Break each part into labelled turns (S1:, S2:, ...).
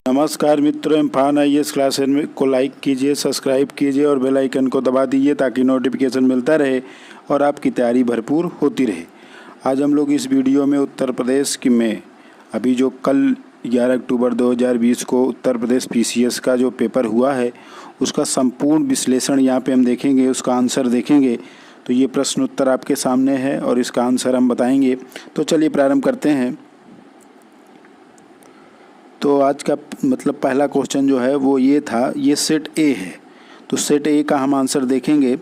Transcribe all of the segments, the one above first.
S1: नमस्कार मित्रों, इम्फान IAS classes में को लाइक कीजिए, सब्सक्राइब कीजिए और बेल आइकन को दबा दीजिए ताकि नोटिफिकेशन मिलता रहे और आपकी तैयारी भरपूर होती रहे। आज हम लोग इस वीडियो में उत्तर प्रदेश की में अभी जो कल 11 अक्टूबर 2020 को उत्तर प्रदेश PCS का जो पेपर हुआ है उसका संपूर्ण विश्लेषण यहाँ पे हम देखेंगे, उसका आंसर देखेंगे। तो ये प्रश्न उत्तर आपके सामने है और इसका आंसर हम बताएंगे। तो चलिए प्रारंभ करते हैं। तो आज का पहला क्वेश्चन जो है वो ये था, ये सेट ए है। तो सेट ए का हम आंसर देखेंगे।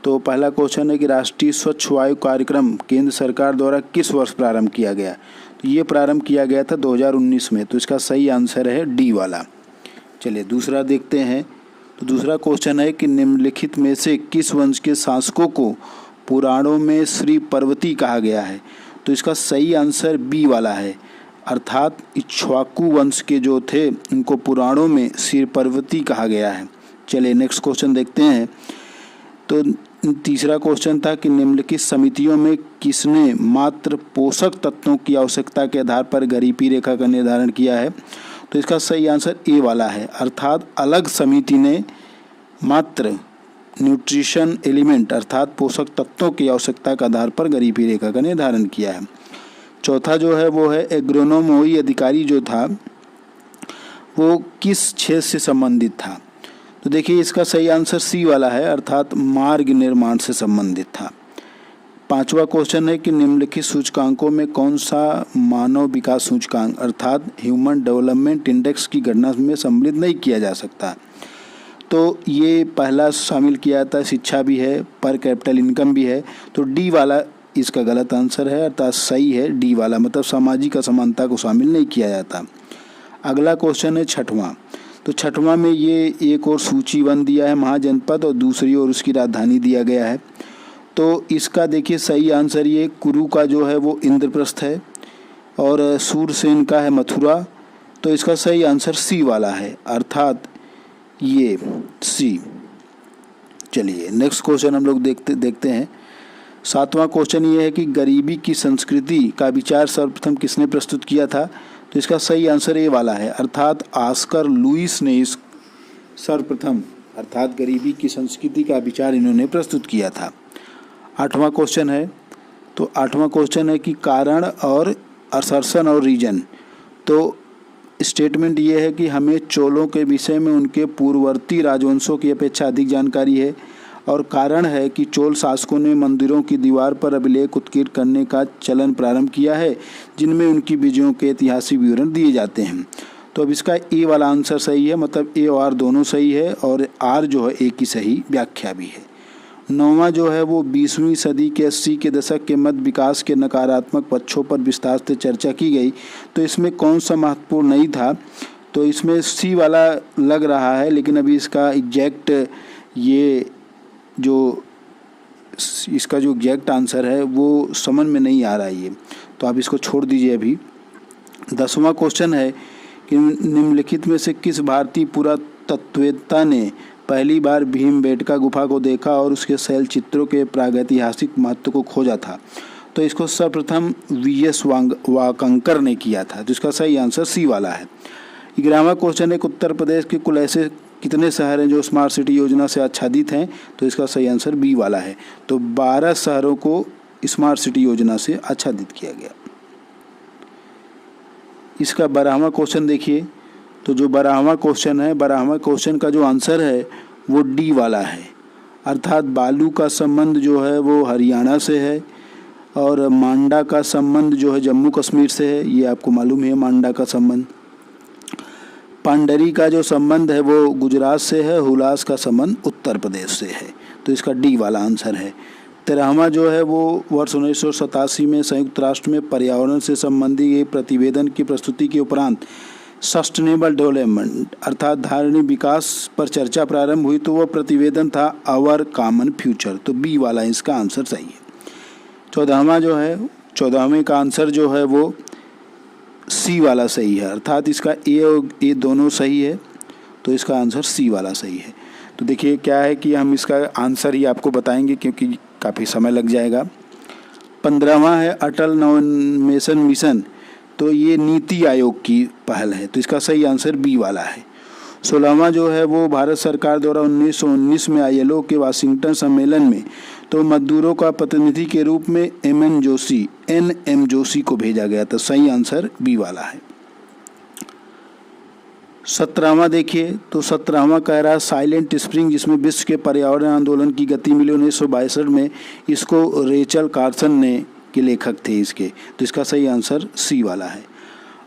S1: तो पहला क्वेश्चन है कि राष्ट्रीय स्वच्छ वायु कार्यक्रम केंद्र सरकार द्वारा किस वर्ष प्रारंभ किया गया। तो ये प्रारंभ किया गया था 2019 में। तो इसका सही आंसर है डी वाला। चलिए दूसरा देखते हैं। तो दूसरा क्वेश्चन है कि निम्नलिखित में से किस वंश के शासकों को पुराणों में श्री पर्वती कहा गया है। तो इसका सही आंसर बी वाला है, अर्थात इक्ष्वाकु वंश के जो थे उनको पुराणों में श्री पर्वती कहा गया है। चलिए नेक्स्ट क्वेश्चन देखते हैं। तो तीसरा क्वेश्चन था कि निम्नलिखित समितियों में किसने मात्र पोषक तत्वों की आवश्यकता के आधार पर गरीबी रेखा का निर्धारण किया है। तो इसका सही आंसर ए वाला है, अर्थात अलग समिति ने मात्र न्यूट्रिशन एलिमेंट अर्थात पोषक तत्वों की आवश्यकता के आधार पर गरीबी रेखा का निर्धारण किया है। चौथा जो है वो है एग्रोनोम अधिकारी जो था वो किस क्षेत्र से संबंधित था। तो देखिए इसका सही आंसर सी वाला है, अर्थात मार्ग निर्माण से संबंधित था। पांचवा क्वेश्चन है कि निम्नलिखित सूचकांकों में कौन सा मानव विकास सूचकांक अर्थात ह्यूमन डेवलपमेंट इंडेक्स की गणना में सम्मिलित नहीं किया जा सकता। तो ये पहला शामिल किया था, शिक्षा भी है, पर कैपिटल इनकम भी है। तो डी वाला इसका गलत आंसर है, अर्थात सही है डी वाला, मतलब सामाजिक असमानता को शामिल नहीं किया जाता। अगला क्वेश्चन है छठवां। तो छठवां में ये एक और सूची वन दिया है महाजनपद और दूसरी ओर उसकी राजधानी दिया गया है। तो इसका देखिए सही आंसर ये कुरु का जो है वो इंद्रप्रस्थ है और सूरसेन का है मथुरा। तो इसका सही आंसर सी वाला है, अर्थात ये सी। चलिए नेक्स्ट क्वेश्चन हम लोग देखते हैं। सातवां क्वेश्चन ये है कि गरीबी की संस्कृति का विचार सर्वप्रथम किसने प्रस्तुत किया था। तो इसका सही आंसर ए वाला है, अर्थात ऑस्कर लुईस ने इस सर्वप्रथम अर्थात गरीबी की संस्कृति का विचार इन्होंने प्रस्तुत किया था। आठवां क्वेश्चन है। तो आठवां क्वेश्चन है कि कारण और असर्शन और रीजन। तो स्टेटमेंट ये है कि हमें चोलों के विषय में उनके पूर्ववर्ती राजवंशों की अपेक्षा अधिक जानकारी है और कारण है कि चोल शासकों ने मंदिरों की दीवार पर अभिलेख उत्कीर्ण करने का चलन प्रारंभ किया है जिनमें उनकी विजयों के ऐतिहासिक विवरण दिए जाते हैं। तो अब इसका ए वाला आंसर सही है, मतलब ए और आर दोनों सही है और आर जो है ए की सही व्याख्या भी है। नौवां जो है वो 20वीं सदी के 80 के दशक के मध्य विकास के नकारात्मक पक्षों पर विस्तार से चर्चा की गई। तो इसमें कौन सा महत्वपूर्ण नहीं था। तो इसमें सी वाला लग रहा है, लेकिन अभी इसका एग्जैक्ट ये जो इसका जो एग्जैक्ट आंसर है वो समझ में नहीं आ रहा है ये, तो आप इसको छोड़ दीजिए अभी। 10वां क्वेश्चन है कि निम्नलिखित में से किस भारतीय पुरातत्ववेत्ता ने पहली बार भीमबेटका गुफा को देखा और उसके शैल चित्रों के प्रागैतिहासिक महत्व को खोजा था। तो इसको सर्वप्रथम VS वाकंकर ने किया था। तो इसका सही आंसर सी वाला है। 11वां क्वेश्चन है कि उत्तर प्रदेश के कुल ऐसे कितने शहर हैं जो स्मार्ट सिटी योजना से आच्छादित हैं। तो इसका सही आंसर बी वाला है। तो 12 शहरों को स्मार्ट सिटी योजना से आच्छादित किया गया। इसका 12वां क्वेश्चन देखिए। तो जो 12वां क्वेश्चन है, 12वां क्वेश्चन का जो आंसर है वो डी वाला है, अर्थात बालू का संबंध जो है वो हरियाणा से है और मांडा का संबंध जो है जम्मू कश्मीर से है। ये आपको मालूम है मांडा का संबंध। पांडरी का जो संबंध है वो गुजरात से है, हुलास का संबंध उत्तर प्रदेश से है। तो इसका डी वाला आंसर है। 13वां जो है वो वर्ष 1987 में संयुक्त राष्ट्र में पर्यावरण से संबंधित एक प्रतिवेदन की प्रस्तुति के उपरांत सस्टेनेबल डेवलपमेंट अर्थात धारणीय विकास पर चर्चा प्रारंभ हुई। तो वह प्रतिवेदन था आवर कॉमन फ्यूचर। तो बी वाला इसका आंसर सही है। 14वां जो है, 14वें का आंसर जो है वो सी वाला सही है, अर्थात इसका ए और ए दोनों सही है। तो इसका आंसर सी वाला सही है। तो देखिए क्या है कि हम इसका आंसर ही आपको बताएंगे क्योंकि काफ़ी समय लग जाएगा। 15वां है अटल नवोन्मेषण मिशन तो ये नीति आयोग की पहल है, तो इसका सही आंसर बी वाला है। 16वां जो है वो भारत सरकार द्वारा 1919 में ILO के वाशिंगटन सम्मेलन में तो मजदूरों का प्रतिनिधि के रूप में NM जोशी को भेजा गया था। सही आंसर बी वाला है। 17वां देखिए, तो 17वां कह रहा है साइलेंट स्प्रिंग, जिसमें विश्व के पर्यावरण आंदोलन की गति मिली 1962 में, इसको रेचल कार्सन ने के लेखक थे इसके, तो इसका सही आंसर सी वाला है।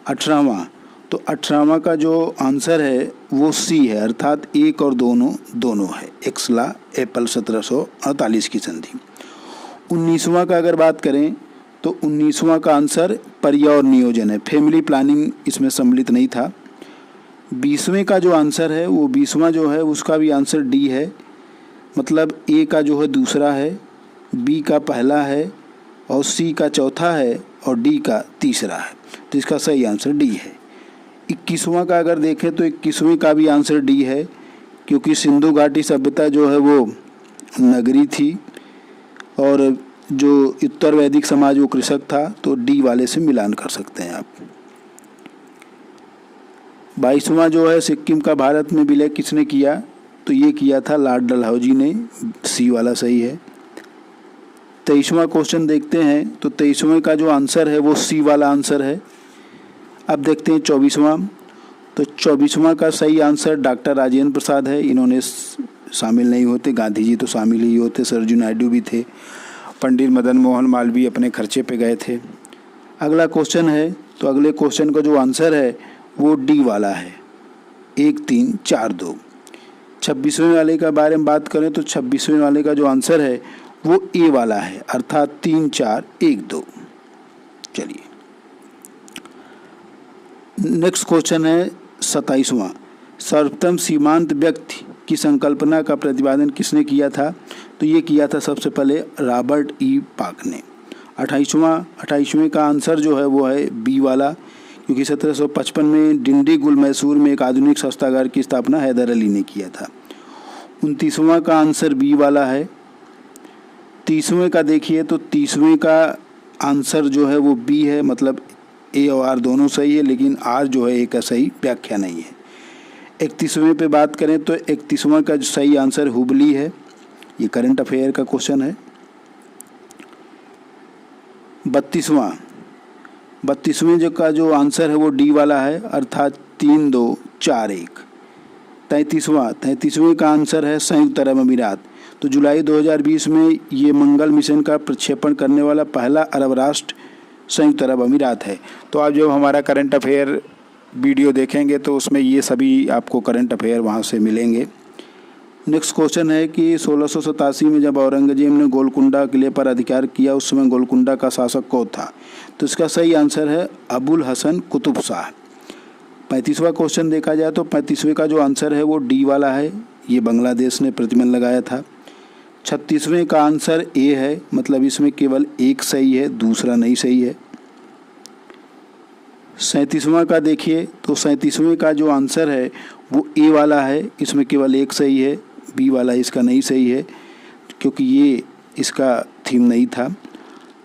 S1: 18वां, तो 18वां का जो आंसर है वो सी है, अर्थात एक और दोनों है। एक्सला एप्पल 1748 की संधि। 19वां का अगर बात करें तो 19वां का आंसर पर्यावरण नियोजन है, फैमिली प्लानिंग इसमें सम्मिलित नहीं था। 20वें का जो आंसर है वो 20वां जो है उसका भी आंसर डी है, मतलब ए का जो है दूसरा है, बी का पहला है और सी का चौथा है और डी का तीसरा है, तो इसका सही आंसर डी है। 21वां का अगर देखें तो 21वें का भी आंसर डी है, क्योंकि सिंधु घाटी सभ्यता जो है वो नगरी थी और जो उत्तर वैदिक समाज वो कृषक था, तो डी वाले से मिलान कर सकते हैं आप। 22वां जो है सिक्किम का भारत में विलय किसने किया, तो ये किया था लॉर्ड डलहौजी ने, सी वाला सही है। 23वां क्वेश्चन देखते हैं, तो 23वें का जो आंसर है वो सी वाला आंसर है। अब देखते हैं 24वां, तो 24वां का सही आंसर डॉक्टर राजेंद्र प्रसाद है, इन्होंने शामिल नहीं होते, गांधी जी तो शामिल ही होते, सरजू नायडू भी थे, पंडित मदन मोहन मालवीय अपने खर्चे पे गए थे। अगला क्वेश्चन है, तो अगले क्वेश्चन का जो आंसर है वो डी वाला है, 1 3 4 2। 26वें वाले का बारे में बात करें तो 26वें वाले का जो आंसर है वो ए वाला है, अर्थात 3 4 1 2। चलिए नेक्स्ट क्वेश्चन है 27वां, सर्वोत्तम सीमांत व्यक्ति की संकल्पना का प्रतिपादन किसने किया था, तो ये किया था सबसे पहले रॉबर्ट ई पाक ने। 28वें का आंसर जो है वो है बी वाला, क्योंकि 1755 में डिंडीगुल मैसूर में एक आधुनिक शस्त्रागार की स्थापना हैदर अली ने किया था। 29वां का आंसर बी वाला है। 30वें का देखिए, तो 30वें का आंसर जो है वो बी है, मतलब ए और आर दोनों सही है, लेकिन आर जो है ए का सही व्याख्या नहीं है। 31वें पे बात करें तो 31वां का सही आंसर हुबली है, ये करंट अफेयर का क्वेश्चन है। 32वें जो का जो आंसर है वो डी वाला है, अर्थात 3 2 4 1। 33वें का आंसर है संयुक्त अरब अमीरात, तो जुलाई 2020 में ये मंगल मिशन का प्रक्षेपण करने वाला पहला अरब राष्ट्र संयुक्त अरब अमीरात है। तो आप जब हमारा करंट अफेयर वीडियो देखेंगे तो उसमें ये सभी आपको करंट अफेयर वहाँ से मिलेंगे। नेक्स्ट क्वेश्चन है कि 1687 में जब औरंगजेब ने गोलकुंडा किले पर अधिकार किया, उस समय गोलकुंडा का शासक कौन था, तो इसका सही आंसर है अबुल हसन कुतुब शाह। 35वां क्वेश्चन देखा जाए तो 35वें का जो आंसर है वो डी वाला है, ये बांग्लादेश ने प्रतिबंध लगाया था। 36वें का आंसर ए है, मतलब इसमें केवल एक सही है, दूसरा नहीं सही है। 37वां का देखिए, तो 37वें का जो आंसर है वो ए वाला है, इसमें केवल एक सही है, बी वाला इसका नहीं सही है, क्योंकि ये इसका थीम नहीं था।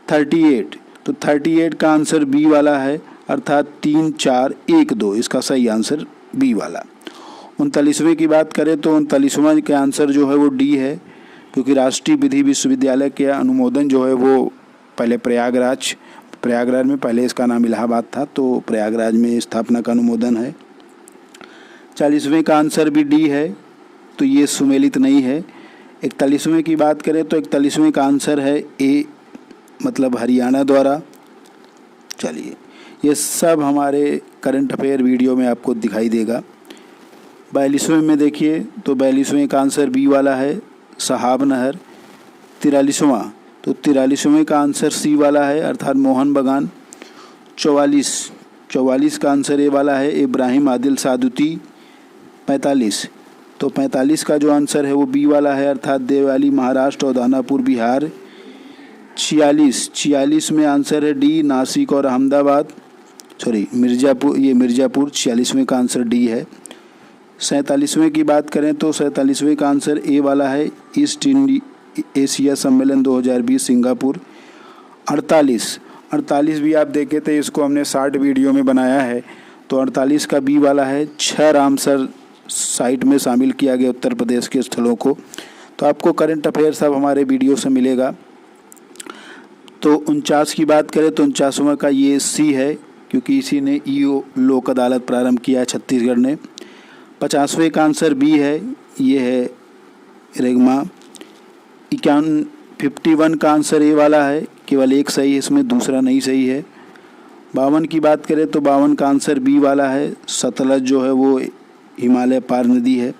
S1: 38, तो 38 का आंसर बी वाला है, अर्थात 3 4 1 2, इसका सही आंसर बी वाला। 39वें की बात करें तो 39वां का आंसर जो है वो डी है, क्योंकि राष्ट्रीय विधि विश्वविद्यालय के अनुमोदन जो है वो पहले प्रयागराज में, पहले इसका नाम इलाहाबाद था, तो प्रयागराज में स्थापना का अनुमोदन है। 40वें का आंसर भी डी है, तो ये सुमेलित नहीं है। 41वें की बात करें तो 41वें का आंसर है ए, मतलब हरियाणा द्वारा। चलिए ये सब हमारे करंट अफेयर वीडियो में आपको दिखाई देगा। 42वें में देखिए, तो 42वें का आंसर बी वाला है, सहाब नहर। 43वां, तो 43वें का आंसर सी वाला है, अर्थात मोहन बगान। 44 का आंसर ए वाला है, इब्राहिम आदिल सादुती। 45, तो 45 का जो आंसर है वो बी वाला है, अर्थात देवाली महाराष्ट्र और दानापुर बिहार। 46 में आंसर है डी, नासिक और अहमदाबाद, मिर्ज़ापुर, ये मिर्ज़ापुर। 46वें का आंसर डी है। 47वें की बात करें तो 47वें का आंसर ए वाला है, ईस्ट एशिया सम्मेलन 2020 सिंगापुर। 48 48 भी आप देखे थे, इसको हमने 60 वीडियो में बनाया है। तो 48 का बी वाला है 6 रामसर साइट में शामिल किया गया उत्तर प्रदेश के स्थलों को। तो आपको करंट अफेयर सब हमारे वीडियो से मिलेगा। तो 49 की बात करें तो 49वां का ये सी है, क्योंकि इसी ने ईओ लोक अदालत प्रारंभ किया है छत्तीसगढ़ ने। 50वें का आंसर बी है, ये है रेगमा। 51 का आंसर ए वाला है, केवल एक सही है इसमें, दूसरा नहीं सही है। 52 की बात करें तो 52 का आंसर बी वाला है, सतलज जो है वो हिमालय पार नदी है।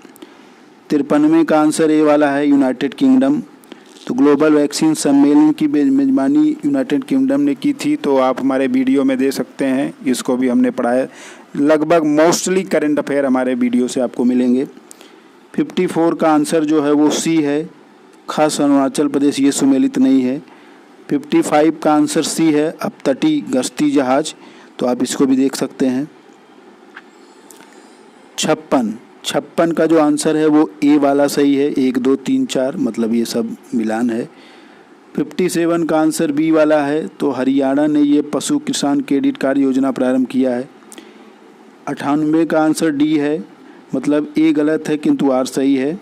S1: 53वें का आंसर ए वाला है, यूनाइटेड किंगडम। तो ग्लोबल वैक्सीन सम्मेलन की मेजबानी यूनाइटेड किंगडम ने की थी, तो आप हमारे वीडियो में दे सकते हैं, इसको भी हमने पढ़ा है। लगभग मोस्टली करंट अफेयर हमारे वीडियो से आपको मिलेंगे। 54 का आंसर जो है वो सी है, खास अरुणाचल प्रदेश ये सुमेलित नहीं है। 55 का आंसर सी है, अपतटी गश्ती जहाज, तो आप इसको भी देख सकते हैं। 56 का जो आंसर है वो ए वाला सही है, 1 2 3 4 मतलब ये सब मिलान है। 57 का आंसर बी वाला है, तो हरियाणा ने ये पशु किसान क्रेडिट कार्ड योजना प्रारंभ किया है। 98 का आंसर डी है, मतलब ए गलत है किंतु आर सही है।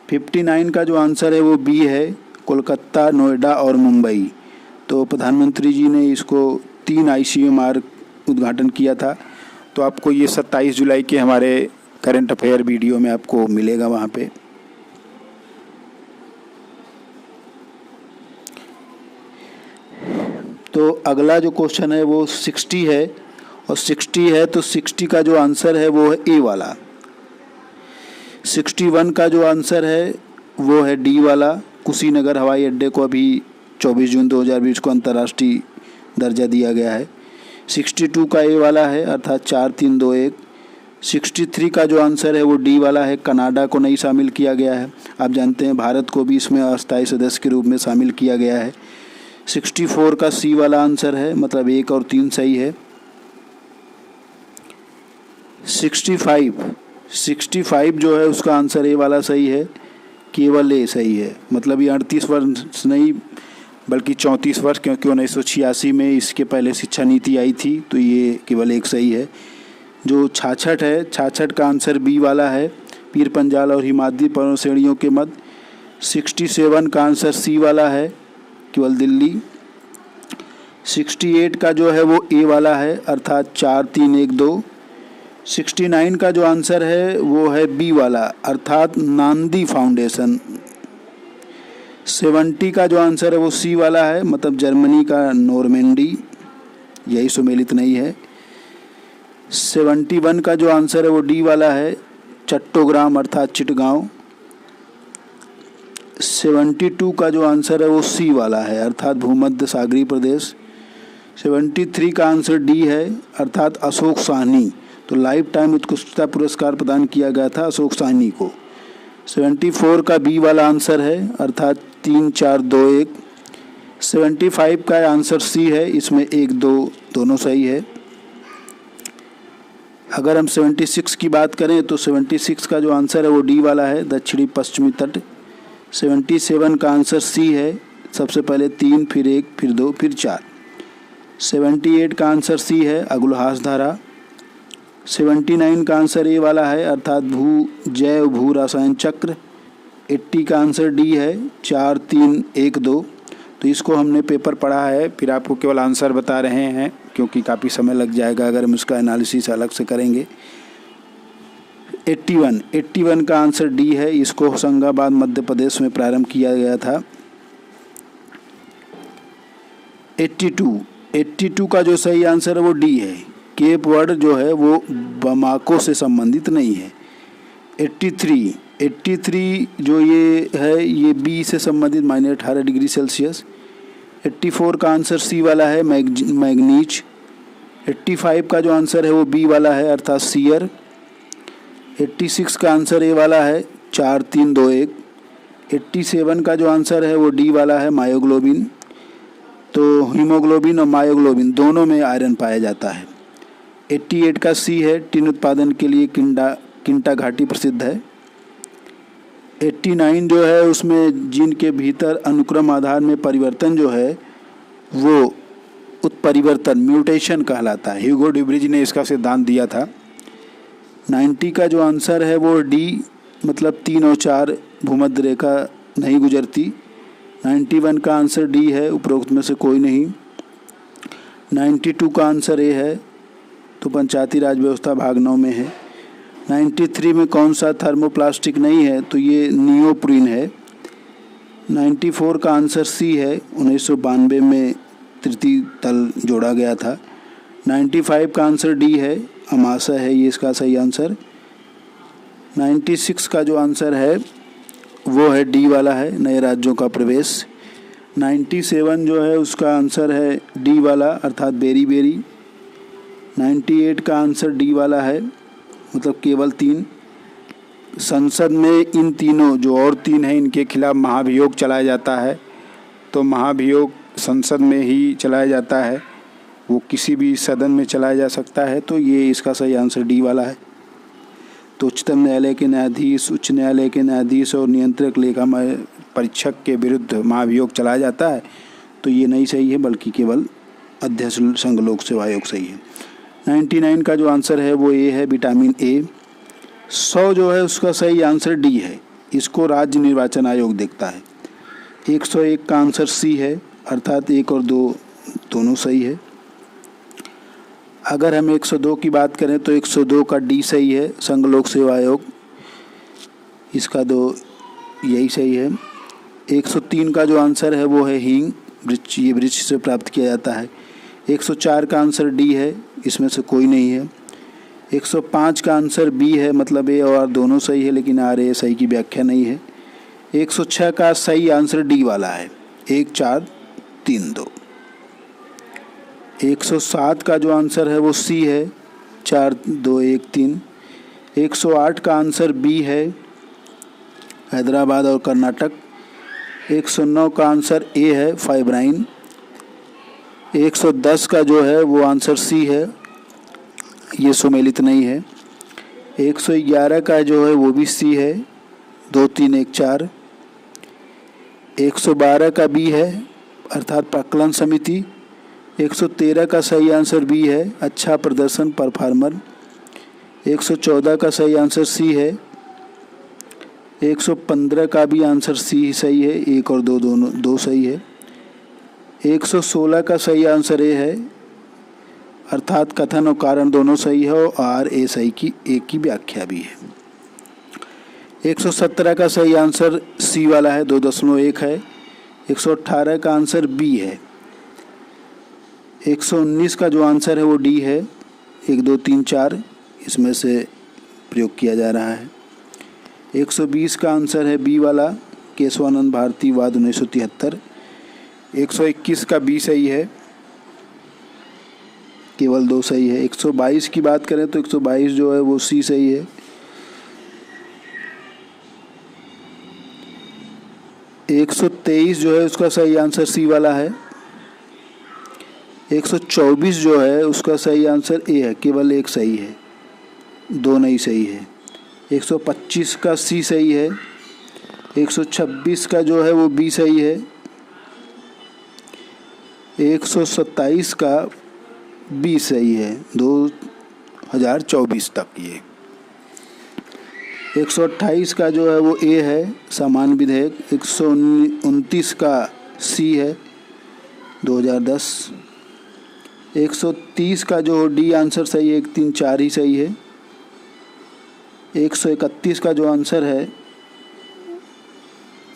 S1: 59 का जो आंसर है वो बी है, कोलकाता, नोएडा और मुंबई। तो प्रधानमंत्री जी ने इसको 3 ICMR उद्घाटन किया था। तो आपको ये 27 जुलाई के हमारे करंट अफेयर वीडियो में आपको मिलेगा वहाँ पे। तो अगला जो क्वेश्चन है वो 60 है, और 60 है तो 60 का जो आंसर है वो है ए वाला। 61 का जो आंसर है वो है डी वाला। कुशीनगर हवाई अड्डे को अभी 24 जून 2020 को अंतर्राष्ट्रीय दर्जा दिया गया है। 62 का ए वाला है, अर्थात 4 3 2 1। 63 का जो आंसर है वो डी वाला है, कनाडा को नहीं शामिल किया गया है। आप जानते हैं भारत को भी इसमें अस्थायी सदस्य के रूप में शामिल किया गया है। 64 का सी वाला आंसर है, मतलब 1 और 3 सही है। 65 जो है उसका आंसर ए वाला सही है, केवल ए सही है, मतलब ये 38 वर्ष नहीं बल्कि 34 वर्ष, क्योंकि 1986 में इसके पहले शिक्षा नीति आई थी, तो ये केवल एक सही है। जो 66 है, 66 का आंसर बी वाला है, पीर पंजाल और हिमाद्री पर्वत श्रेणियों के मध्य। 67 का आंसर सी वाला है, केवल दिल्ली। 68 का जो है वो ए वाला है, अर्थात 4 3 1 2। 69 का जो आंसर है वो है बी वाला, अर्थात नांदी फाउंडेशन। 70 का जो आंसर है वो सी वाला है, मतलब जर्मनी का नॉर्मेंडी, यही सुमेलित नहीं है। 71 का जो आंसर है वो डी वाला है, चट्टोग्राम अर्थात चिटगांव। 72 का जो आंसर है वो सी वाला है, अर्थात भूमध्य सागरीय प्रदेश। 73 का आंसर डी है, अर्थात अशोक साहनी। तो लाइफ टाइम उत्कृष्टता पुरस्कार प्रदान किया गया था अशोक साहनी को। 74 का बी वाला आंसर है, अर्थात 3 4 2 1। 75 का आंसर सी है, इसमें 1 2 दोनों सही है। अगर हम 76 की बात करें तो 76 का जो आंसर है वो डी वाला है, दक्षिणी पश्चिमी तट। 77 का आंसर सी है, सबसे पहले 3 फिर 1 फिर 2 फिर 4। 78 का आंसर सी है, अगुलहास धारा। 79 का आंसर ए वाला है, अर्थात जैव भू रसायन चक्र। 80 का आंसर डी है, 4 3 1 2। तो इसको हमने पेपर पढ़ा है, फिर आपको केवल आंसर बता रहे हैं, क्योंकि काफ़ी समय लग जाएगा अगर हम इसका एनालिसिस अलग से करेंगे। 81 का आंसर डी है, इसको होशंगाबाद मध्य प्रदेश में प्रारंभ किया गया था। 82 का जो सही आंसर है वो डी है, केप वर्ड जो है वो बमाको से संबंधित नहीं है। 83 जो ये है ये बी से संबंधित -18 डिग्री सेल्सियस। 84 का आंसर सी वाला है, मैग्नीज। 85 का जो आंसर है वो बी वाला है, अर्थात सीयर। 86 का आंसर ए वाला है, 4 3 2 1। 87 का जो आंसर है वो डी वाला है, मायोग्लोबिन। तो हीमोग्लोबिन और मायोग्लोबिन दोनों में आयरन पाया जाता है। 88 का सी है, टिन उत्पादन के लिए किंटा घाटी प्रसिद्ध है। 89 जो है उसमें जीन के भीतर अनुक्रम आधार में परिवर्तन जो है वो उत्परिवर्तन म्यूटेशन कहलाता है। ह्यूगो ड्यूब्रिज ने इसका सिद्धांत दिया था। 90 का जो आंसर है वो डी, मतलब 3 और 4 भूमध्य रेखा नहीं गुजरती। 91 का आंसर डी है, उपरोक्त में से कोई नहीं। 92 का आंसर ए है, तो पंचायती राज व्यवस्था भाग 9 में है। 93 में कौन सा थर्मोप्लास्टिक नहीं है, तो ये नियोप्रीन है। 94 का आंसर सी है, 1992 में तृतीय तल जोड़ा गया था। 95 का आंसर डी है, अमाशय है ये इसका सही आंसर। 96 का जो आंसर है वो है डी वाला है, नए राज्यों का प्रवेश। 97 जो है उसका आंसर है डी वाला, अर्थात बेरी बेरी। 98 का आंसर डी वाला है, मतलब केवल 3। संसद में इन तीनों जो और 3 हैं इनके खिलाफ महाभियोग चलाया जाता है, तो महाभियोग संसद में ही चलाया जाता है, वो किसी भी सदन में चलाया जा सकता है, तो ये इसका सही आंसर डी वाला है। तो उच्चतम न्यायालय के न्यायाधीश, उच्च न्यायालय के न्यायाधीश और नियंत्रक लेखा परीक्षक के विरुद्ध महाभियोग चलाया जाता है, तो ये नहीं सही है, बल्कि केवल अध्यक्ष संघ लोक सेवा आयोग सही है। 99 का जो आंसर है वो ए है, विटामिन ए। 100 जो है उसका सही आंसर डी है, इसको राज्य निर्वाचन आयोग देखता है। 101 का आंसर सी है, अर्थात 1 और 2 दोनों सही है। अगर हम 102 की बात करें तो 102 का डी सही है, संघ लोक सेवा आयोग, इसका 2 यही सही है। 103 का जो आंसर है वो है हींग, वृक्ष, ये वृक्ष से प्राप्त किया जाता है। 104 का आंसर डी है, इसमें से कोई नहीं है। 105 का आंसर बी है, मतलब ए और आर दोनों सही है, लेकिन आर ए सही की व्याख्या नहीं है। 106 का सही आंसर डी वाला है, 1 4 3 2। 107 का जो आंसर है वो सी है, 4 2 1 3। 108 का आंसर बी है, हैदराबाद और कर्नाटक। 109 का आंसर ए है, फाइब्राइन। 110 का जो है वो आंसर सी है, ये सुमेलित नहीं है। 111 का जो है वो भी सी है, 2 3 1 4। 112 का बी है, अर्थात प्राक्कलन समिति। 113 का सही आंसर बी है, अच्छा प्रदर्शन, परफार्मर। 114 का सही आंसर सी है। 115 का भी आंसर सी सही है, 1 और 2 दोनों 2 सही है। 116 का सही आंसर ए है, अर्थात कथन और कारण दोनों सही है, और आर ए सही की एक की व्याख्या भी है। 117 का सही आंसर सी वाला है, 2.1 है। 118 का आंसर बी है। 119 का जो आंसर है वो डी है, 1 2 3 4 इसमें से प्रयोग किया जा रहा है। 120 का आंसर है बी वाला, केशवानंद भारती वाद 1973। 121 का बी सही है, केवल 2 सही है। 122 की बात करें तो 122 जो है वो सी सही है। 123 जो है उसका सही आंसर सी वाला है। 124 जो है उसका सही आंसर ए है, केवल 1 सही है, 2 नहीं सही है। 125 का सी सही है। 126 का जो है वो बी सही है। 127 का बी सही है, 2024 तक ये। 128 का जो है वो ए है, समान विधेयक। 129 का सी है, 2010। 130 का जो डी आंसर सही है, 1 3 4 ही सही है। 131 का जो आंसर है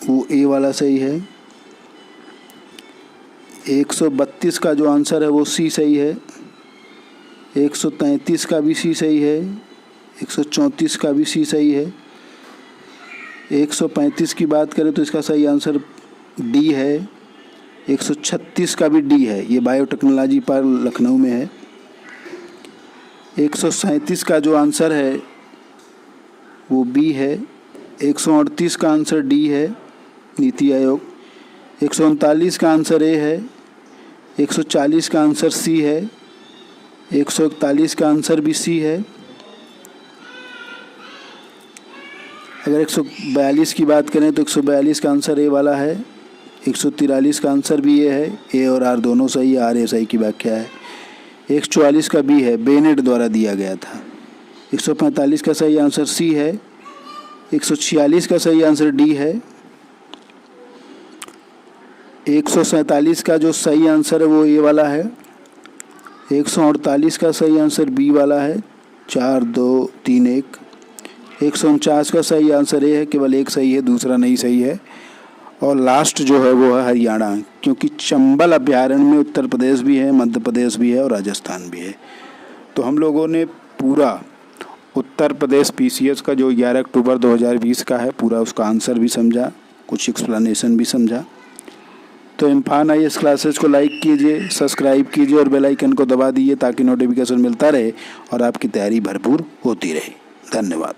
S1: वो ए वाला सही है। 132 का जो आंसर है वो सी सही है। 133 का भी सी सही है। 134 का भी सी सही है। 135 की बात करें तो इसका सही आंसर डी है। 136 का भी डी है, ये बायोटेक्नोलॉजी पार्क लखनऊ में है। 137 का जो आंसर है वो बी है। 138 का आंसर डी है, नीति आयोग। 139 का आंसर ए है। 140 का आंसर सी है। 141 का आंसर भी सी है। अगर 142 की बात करें तो 142 का आंसर ए वाला है। 143 का आंसर भी ये है, ए और आर दोनों सही है, आर ए सही की व्याख्या है। 144 का बी है, बेनेट द्वारा दिया गया था। 145 का सही आंसर सी है। 146 का सही आंसर डी है। 147 का जो सही आंसर है वो ए वाला है। 148 का सही आंसर बी वाला है, 4 2 3 1। 149 का सही आंसर ए है, केवल एक सही है, दूसरा नहीं सही है। और लास्ट जो है वो है हरियाणा, क्योंकि चंबल अभ्यारण्य में उत्तर प्रदेश भी है, मध्य प्रदेश भी है और राजस्थान भी है। तो हम लोगों ने पूरा उत्तर प्रदेश पीसीएस का जो 11 अक्टूबर 2020 का है, पूरा उसका आंसर भी समझा, कुछ एक्सप्लेनेशन भी समझा। तो इम्फान IAS क्लासेस को लाइक कीजिए, सब्सक्राइब कीजिए और बेल आइकन को दबा दीजिए ताकि नोटिफिकेशन मिलता रहे और आपकी तैयारी भरपूर होती रहे। धन्यवाद।